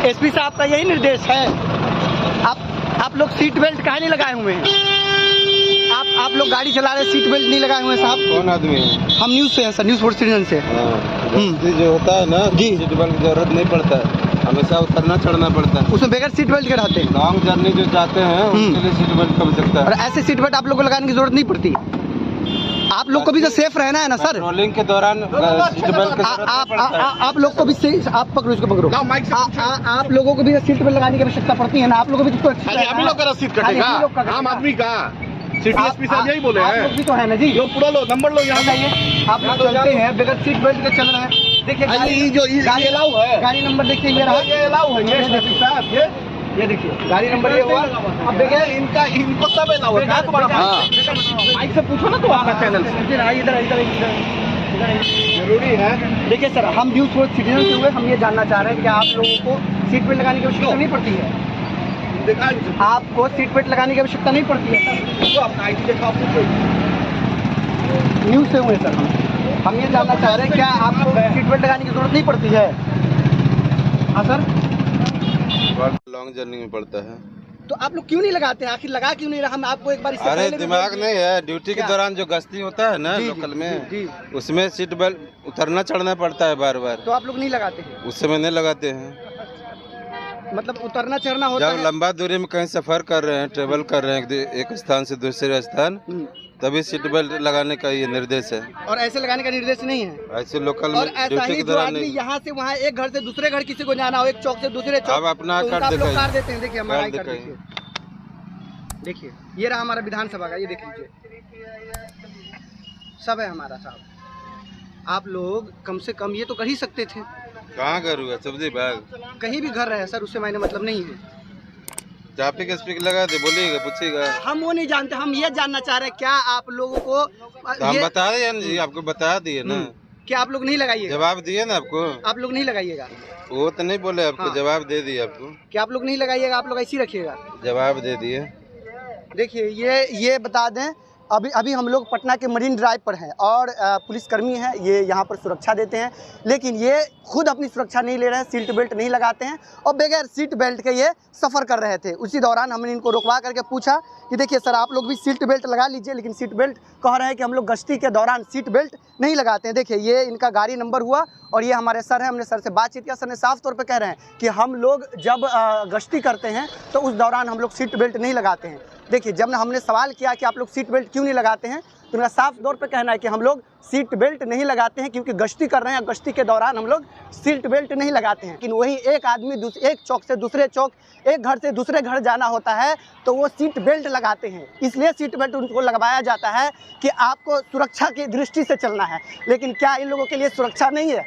SP साहब का यही निर्देश है। आप लोग सीट बेल्ट काहे नहीं लगाए हुए हैं? आप लोग गाड़ी चला रहे सीट बेल्ट नहीं लगाए हुए हैं साहब। कौन आदमी है? हम न्यूज़ से हैं सर, न्यूज़ 4 सिटीजन से। जो होता है ना जी, सीट बेल्ट की जरूरत नहीं पड़ता है, हमेशा उतरना चढ़ना पड़ता है। उसमें बगैर सीट बेल्ट के रहते हैं। लॉन्ग जर्नी जो जाते हैं उनके लिए सीट बेल्ट कम सकता है। और ऐसे सीट बेल्ट आप लोग को लगाने की जरूरत नहीं पड़ती। आप लोग को भी तो सेफ रहना है ना सर। पेट्रोलिंग के दौरान सीट बेल्ट की जरूरत नहीं पड़ता है। आप लोग को भी आप पकड़ो इसको पकड़ो। आप लोगों को भी सीट बेल्ट लगाने की आवश्यकता पड़ती है ना। आप लोगों को भी आप ही लोग का सीट कटेगा, आम आदमी का। सिटी एसपी साहब यही बोले हैं। आप लोग भी तो है ना जी। लो पूरा लो, नंबर लो यहाँ जाइए। आप लोग चलते हैं बगैर सीट बेल्ट के चल रहे हैं। देखिए गाड़ी अलाउ है, गाड़ी नंबर देखिए ये रहा, ये अलाउ है। ये एसपी साहब ये देखिए गाड़ी नंबर ये हुआ। अब बगैर इनको सब अलाउ है। माइक से पूछो ना तो आपका चैनल से। इधर जरूरी है। देखिए सर, हम न्यूज़ 4 सिटीजन से हुए, हम ये जानना चाह रहे हैं कि आप लोगों को सीट बेल्ट लगाने की आवश्यकता नहीं पड़ती है। आपको सीट बेल्ट लगाने की आवश्यकता नहीं पड़ती है। अपना आईडी दिखाओ। न्यूज़ से हुए सर, हम ये जानना चाह रहे हैं क्या आपको सीट बेल्ट लगाने की जरूरत नहीं पड़ती है? हाँ सर, लॉन्ग जर्नी में पड़ता है तो आप लोग क्यों नहीं लगाते हैं? आखिर लगा क्यों नहीं रहा? हम आपको एक बार अरे दिमाग नहीं है, ड्यूटी के दौरान जो गश्ती होता है ना लोकल में, उसमें सीट बेल्ट उतरना चढ़ना पड़ता है बार बार। तो आप लोग नहीं लगाते हैं? उस समय नहीं लगाते हैं। मतलब उतरना चढ़ना होता है जब लंबा दूरी में कहीं सफर कर रहे हैं, ट्रेवल कर रहे हैं एक स्थान से दूसरे स्थान, तभी सीट बेल्ट लगाने का ये निर्देश है। और ऐसे लगाने का निर्देश नहीं है ऐसे लोकल और में ऐसा ड्यूटी ही के जो दौरान आदमी नहीं। यहाँ से वहाँ एक घर से दूसरे घर किसी को जाना हो, एक चौक से दूसरे चौक, अब अपना तो कार्ड आप लोग दिखाइए। कार्ड देते हैं। देखिए हमारा आई कार्ड दिखाइए। देखिए ये रहा हमारा विधानसभा का, ये देख लीजिए सब है हमारा साहब। आप लोग कम से कम ये तो कर ही सकते थे। कहाँ घर हुआ? सब्जी बाग कहीं भी घर रहे सर, उससे मैंने मतलब नहीं है। ट्रैफिक स्पीकर लगा दे, बोलिएगा पूछिएगा। हम वो नहीं जानते, हम ये जानना चाह रहे हैं क्या आप लोगों को तो हम बता रहे हैं जी, आपको बता दिए ना। क्या आप लोग नहीं लगाइएगा? जवाब दिए ना आपको। आप लोग नहीं लगाइएगा? वो तो नहीं बोले आपको। हाँ। जवाब दे दिए आपको। क्या आप लोग नहीं लगाइएगा? आप लोग ऐसे ही रखिएगा। जवाब दे दिए। देखिए ये बता दें, अभी हम लोग पटना के मरीन ड्राइव पर हैं और पुलिसकर्मी हैं, ये यहाँ पर सुरक्षा देते हैं, लेकिन ये खुद अपनी सुरक्षा नहीं ले रहे हैं, सीट बेल्ट नहीं लगाते हैं और बगैर सीट बेल्ट के ये सफ़र कर रहे थे। उसी दौरान हमने इनको रुकवा करके पूछा कि देखिए सर आप लोग भी सीट बेल्ट लगा लीजिए, लेकिन सीट बेल्ट कह रहे हैं कि हम लोग गश्ती के दौरान सीट बेल्ट नहीं लगाते हैं। देखिए ये इनका गाड़ी नंबर हुआ और ये हमारे सर हैं, हमने सर से बातचीत किया। सर ने साफ तौर पर कह रहे हैं कि हम लोग जब गश्ती करते हैं तो उस दौरान हम लोग सीट बेल्ट नहीं लगाते हैं। देखिए जब हमने सवाल किया कि आप लोग सीट बेल्ट क्यों नहीं लगाते हैं, तो उनका साफ तौर पे कहना है कि हम लोग सीट बेल्ट नहीं लगाते हैं क्योंकि गश्ती कर रहे हैं, गश्ती के दौरान हम लोग सीट बेल्ट नहीं लगाते हैं। लेकिन वहीं एक आदमी एक चौक से दूसरे चौक, एक घर से दूसरे घर जाना होता है तो वो सीट बेल्ट लगाते हैं। इसलिए सीट बेल्ट उनको लगवाया जाता है कि आपको सुरक्षा की दृष्टि से चलना है। लेकिन क्या इन लोगों के लिए सुरक्षा नहीं है?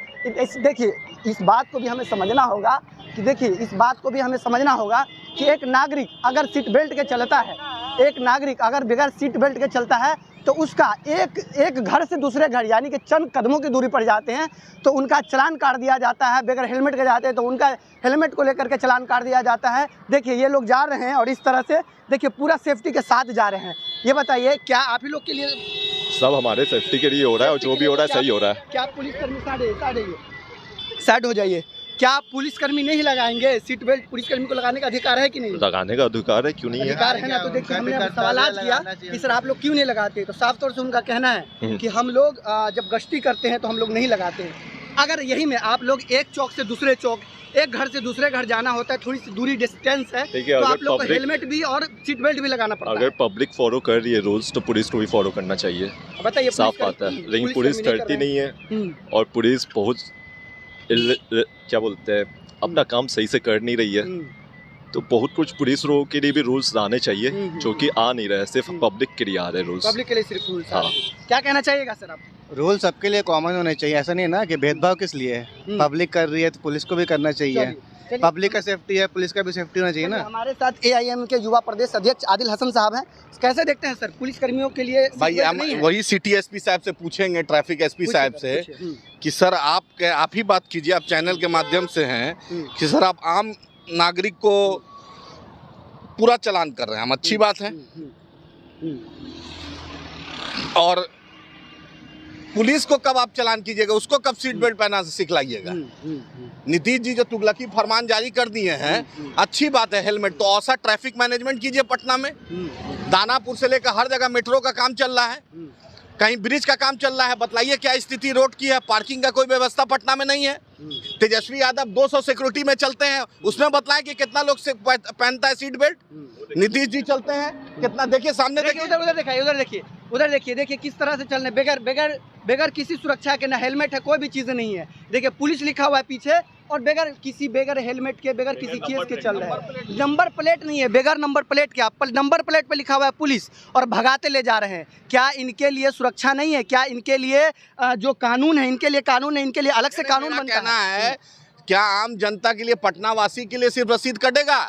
देखिए इस बात को भी हमें समझना होगा कि देखिए इस बात को भी हमें समझना होगा कि एक नागरिक अगर सीट बेल्ट के चलता है, एक नागरिक अगर बगैर सीट बेल्ट के चलता है तो उसका एक घर से दूसरे घर यानी कि चंद कदमों की दूरी पर जाते हैं तो उनका चालान काट दिया जाता है। बगैर हेलमेट के जाते हैं तो उनका हेलमेट को लेकर के चालान काट दिया जाता है। देखिए ये लोग जा रहे हैं और इस तरह से देखिए पूरा सेफ्टी के साथ जा रहे हैं। ये बताइए क्या आप ही लोग के लिए सब हमारे सेफ्टी के लिए हो रहा है और जो भी हो रहा है सही हो रहा है। क्या पुलिसकर्मी साइड हो जाइए, क्या पुलिसकर्मी नहीं लगाएंगे सीट बेल्ट? पुलिसकर्मी को लगाने का अधिकार है कि नहीं? लगाने का अधिकार है, क्यों नहीं है? अधिकार है ना। तो देखिए हमने सवाल किया कि सर आप लोग क्यों नहीं लगाते, तो साफ तौर से उनका कहना है कि हम लोग जब गश्ती करते हैं तो हम लोग नहीं लगाते हैं। अगर यही में आप लोग एक चौक से दूसरे चौक, एक घर से दूसरे घर जाना होता है, थोड़ी सी दूरी डिस्टेंस है, तो आप लोग को हेलमेट भी और सीट बेल्ट भी लगाना पड़ता है। अगर पब्लिक फॉलो कर रही है रूल्स तो पुलिस को भी फॉलो करना चाहिए। बताइए साफ बात है, लेकिन पुलिस करती नहीं है और पुलिस बहुत क्या बोलते हैं अपना काम सही से कर नहीं रही है। तो बहुत कुछ पुलिस लोगों के लिए भी रूल्स लाने चाहिए जो कि आ नहीं रहे, सिर्फ पब्लिक के लिए आ रहे रूल्स। पब्लिक के लिए सिर्फ रूल्स। हाँ। क्या कहना चाहिएगा सर आप? रूल सबके लिए कॉमन होने चाहिए, ऐसा नहीं ना कि भेदभाव किस लिए है। पब्लिक कर रही है तो पुलिस को भी करना चाहिए। पब्लिक का सेफ्टी है, पुलिस का भी सेफ्टी होना चाहिए ना। हमारे साथ AIM के युवा प्रदेश अध्यक्ष आदिल हसन साहब हैं। कैसे देखते हैं सर पुलिस कर्मियों के लिए? भाई हम वही सिटी एसपी साहब से पूछेंगे, ट्रैफिक एसपी साहब से कि सर आप ही बात कीजिए, आप चैनल के माध्यम से हैं कि सर आप आम नागरिक को पूरा चालान कर रहे हैं, हम अच्छी बात है। और पुलिस को कब आप चालान कीजिएगा, उसको कब सीट बेल्ट पहना सिखलाइएगा। नीतीश जी जो तुगलकी फरमान जारी कर दिए हैं, अच्छी बात है हेलमेट, तो औसत ट्रैफिक मैनेजमेंट कीजिए पटना में। दानापुर से लेकर हर जगह मेट्रो का काम चल रहा है, कहीं ब्रिज का काम चल रहा है, बतलाइए क्या स्थिति रोड की है। पार्किंग का कोई व्यवस्था पटना में नहीं है। तेजस्वी यादव 200 सिक्योरिटी में चलते हैं, उसमें बतलाएं कि कितना लोग से पहनता है सीट बेल्ट। नीतीश जी चलते हैं कितना, देखिए सामने देखिए, उधर देखिए किस तरह से चल रहे हैं, बगैर किसी सुरक्षा के, ना हेलमेट है, कोई भी चीज़ें नहीं है। देखिए पुलिस लिखा हुआ है पीछे, और बगैर हेलमेट के, बगैर किसी चीज़ के चल रहे हैं। नंबर प्लेट नहीं है, बगैर नंबर प्लेट के, आप नंबर प्लेट पे लिखा हुआ है पुलिस, और भगाते ले जा रहे हैं। क्या इनके लिए सुरक्षा नहीं है? क्या इनके लिए जो कानून है, इनके लिए कानून है, इनके लिए अलग से कानून बनता है? क्या आम जनता के लिए, पटना वासी के लिए सिर्फ रसीद कटेगा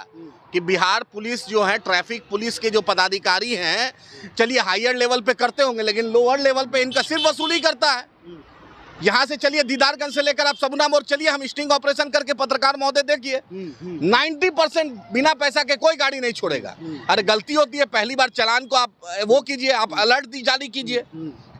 कि बिहार पुलिस जो है, ट्रैफिक पुलिस के जो पदाधिकारी हैं, चलिए हायर लेवल पे करते होंगे, लेकिन लोअर लेवल पे इनका सिर्फ वसूली करता है। यहाँ से चलिए दीदारगंज से लेकर आप सबुना मोड़ चलिए, हम स्टिंग ऑपरेशन करके पत्रकार महोदय देखिए, 90% बिना पैसा के कोई गाड़ी नहीं छोड़ेगा। अरे गलती होती है, पहली बार चालान को आप वो कीजिए, आप अलर्ट जारी कीजिए,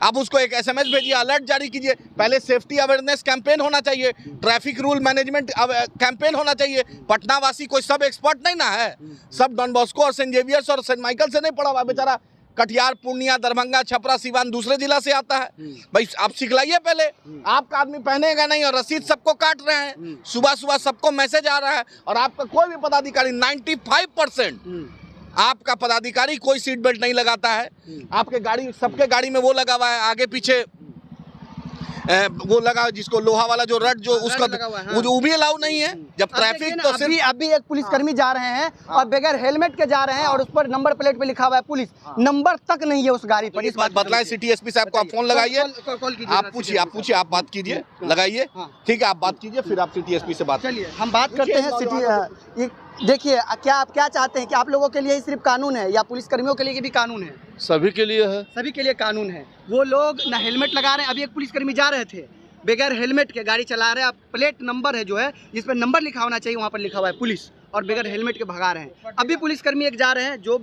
आप उसको एक SMS भेजिए, अलर्ट जारी कीजिए। पहले सेफ्टी अवेयरनेस कैंपेन होना चाहिए, ट्रैफिक रूल मैनेजमेंट कैंपेन होना चाहिए। पटना वासी कोई सब एक्सपर्ट नहीं ना है, सब डॉन बॉस्को और सेंट जेवियर्स और सेंट माइकल से नहीं पढ़ा हुआ बेचारा, कटिहार, पूर्णिया, दरभंगा, छपरा, सिवान दूसरे जिला से आता है। भाई आप सिखलाइए पहले, आपका आदमी पहनेगा नहीं और रसीद सबको काट रहे हैं, सुबह सुबह सबको मैसेज आ रहा है, और आपका कोई भी पदाधिकारी 95% आपका पदाधिकारी कोई सीट बेल्ट नहीं लगाता है। आपके गाड़ी, सबके गाड़ी में वो लगा हुआ है, आगे पीछे वो लगा, जिसको लोहा वाला जो रड जो उसका वो भी अलाउ नहीं है। जब ट्रैफिक तो सिर्फ अभी एक पुलिसकर्मी जा रहे हैं और बगैर हेलमेट के जा रहे हैं, और उस पर नंबर प्लेट पे लिखा हुआ है पुलिस, नंबर तक नहीं है उस गाड़ी पर। इस बात बतलाए सिटी एसपी साहब को, आप फोन लगाइए, आप पूछिए, आप बात कीजिए, लगाइए, ठीक है, आप बात कीजिए, फिर आप सिटी एसपी से बात। चलिए हम बात करते हैं सिटी। देखिए क्या आप क्या चाहते हैं कि आप लोगों के लिए ही सिर्फ कानून है, या पुलिसकर्मियों के लिए भी कानून है? सभी के लिए है, सभी के लिए कानून है। वो लोग ना हेलमेट लगा रहे हैं, अभी एक पुलिसकर्मी जा रहे थे बगैर हेलमेट के, गाड़ी चला रहे हैं, प्लेट नंबर है जो है, जिस पर नंबर लिखा होना चाहिए, वहाँ पर लिखा हुआ है पुलिस, और बगैर हेलमेट के भगा रहे हैं। अभी पुलिसकर्मी एक जा रहे हैं जो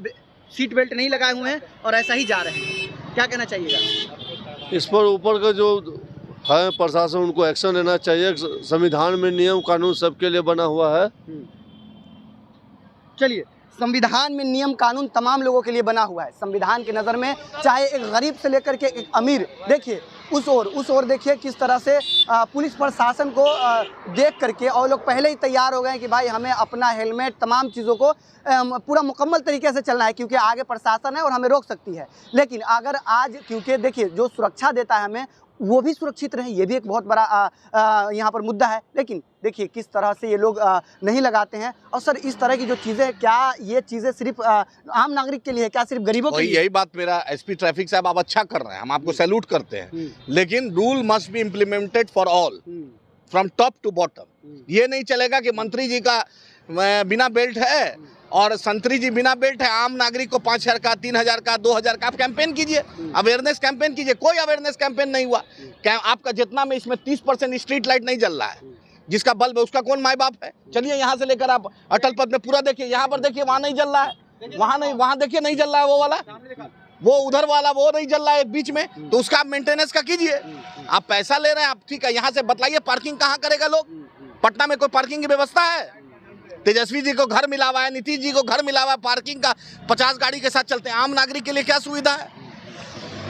सीट बेल्ट नहीं लगाए हुए हैं, और ऐसा ही जा रहे हैं। क्या कहना चाहिएगा इस पर? ऊपर का जो है प्रशासन, उनको एक्शन लेना चाहिए। संविधान में नियम कानून सबके लिए बना हुआ है। चलिए, संविधान में नियम कानून तमाम लोगों के लिए बना हुआ है। संविधान की नज़र में चाहे एक गरीब से लेकर के एक अमीर, देखिए उस ओर देखिए किस तरह से पुलिस प्रशासन को देख करके और लोग पहले ही तैयार हो गए हैं कि भाई हमें अपना हेलमेट, तमाम चीज़ों को पूरा मुकम्मल तरीके से चलना है, क्योंकि आगे प्रशासन है और हमें रोक सकती है। लेकिन अगर आज, क्योंकि देखिए जो सुरक्षा देता है हमें, वो भी सुरक्षित रहे, ये भी एक बहुत बड़ा यहाँ पर मुद्दा है। लेकिन देखिए किस तरह से ये लोग नहीं लगाते हैं। और सर इस तरह की जो चीज़ें, क्या ये चीज़ें सिर्फ आम नागरिक के लिए, क्या सिर्फ गरीबों के लिए? यही बात मेरा एसपी ट्रैफिक साहब, आप अच्छा कर रहे हैं, हम आपको सैल्यूट करते हैं, लेकिन rule must be implemented for all, from top to bottom. ये नहीं चलेगा कि मंत्री जी का बिना बेल्ट है और संतरी जी बिना बेल्ट है, आम नागरिक को 5000 का, 3000 का, 2000 का। आप कैंपेन कीजिए, अवेयरनेस कैंपेन कीजिए। कोई अवेयरनेस कैंपेन नहीं हुआ। क्या आपका जितना में इसमें 30% स्ट्रीट लाइट नहीं जल रहा है, जिसका बल्ब है उसका कौन माई बाप है? चलिए यहाँ से लेकर आप अटल पथ में पूरा देखिए, यहाँ पर देखिए वहाँ नहीं जल रहा है, वहाँ नहीं, वहाँ देखिए नहीं जल रहा है, वो वाला, वो उधर वाला वो नहीं जल रहा है बीच में, तो उसका आप मेंटेनेंस का कीजिए। आप पैसा ले रहे हैं, आप ठीक है, यहाँ से बतलाइए पार्किंग कहाँ करेगा लोग? पटना में कोई पार्किंग की व्यवस्था है? तेजस्वी जी को घर मिला हुआ है, नीतीश जी को घर मिला हुआ है, पार्किंग का 50 गाड़ी के साथ चलते हैं। आम नागरिक के लिए क्या सुविधा है?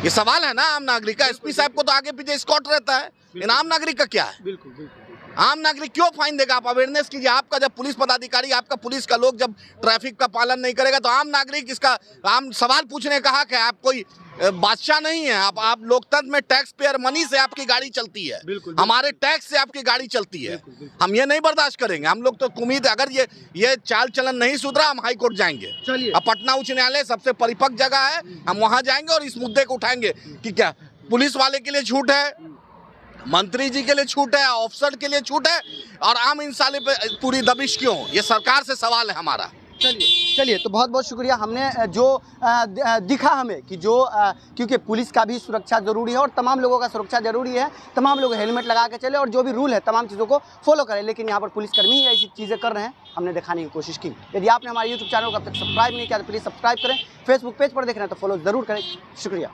ये सवाल है ना आम नागरिक का। एसपी साहब को तो आगे पीछे स्कॉट रहता है, इन आम नागरिक का क्या है? बिल्कुल बिल्कुल। आम नागरिक क्यों फाइन देगा? आप अवेयरनेस कीजिए। आपका जब पुलिस पदाधिकारी, आपका पुलिस का लोग जब ट्रैफिक का पालन नहीं करेगा, तो आम नागरिक इसका आम सवाल पूछने का हक है। आप कोई बादशाह नहीं है, आप लोकतंत्र में टैक्स पेयर मनी से आपकी गाड़ी चलती है, हमारे टैक्स से आपकी गाड़ी चलती है। हम ये नहीं बर्दाश्त करेंगे। हम लोग तो उम्मीद, अगर ये चाल चलन नहीं सुधरा, हम हाई कोर्ट जाएंगे। अब पटना उच्च न्यायालय सबसे परिपक्व जगह है, हम वहां जाएंगे और इस मुद्दे को उठाएंगे कि क्या पुलिस वाले के लिए छूट है, मंत्री जी के लिए छूट है, ऑफिसर के लिए छूट है, और आम इंसान पे पूरी दबिश क्यों? ये सरकार से सवाल है हमारा। चलिए तो बहुत बहुत शुक्रिया। हमने जो दिखा हमें कि जो क्योंकि पुलिस का भी सुरक्षा ज़रूरी है और तमाम लोगों का सुरक्षा ज़रूरी है, तमाम लोग हेलमेट लगा के चले और जो भी रूल है तमाम चीज़ों को फॉलो करें। लेकिन यहाँ पर पुलिसकर्मी ही ऐसी चीज़ें कर रहे हैं, हमने दिखाने की कोशिश की। यदि आपने हमारे यूट्यूब चैनल को अब तक सब्सक्राइब नहीं किया तो प्लीज़ सब्सक्राइब करें। फेसबुक पेज पर देख रहे हैं तो फॉलो ज़रूर करें। शुक्रिया।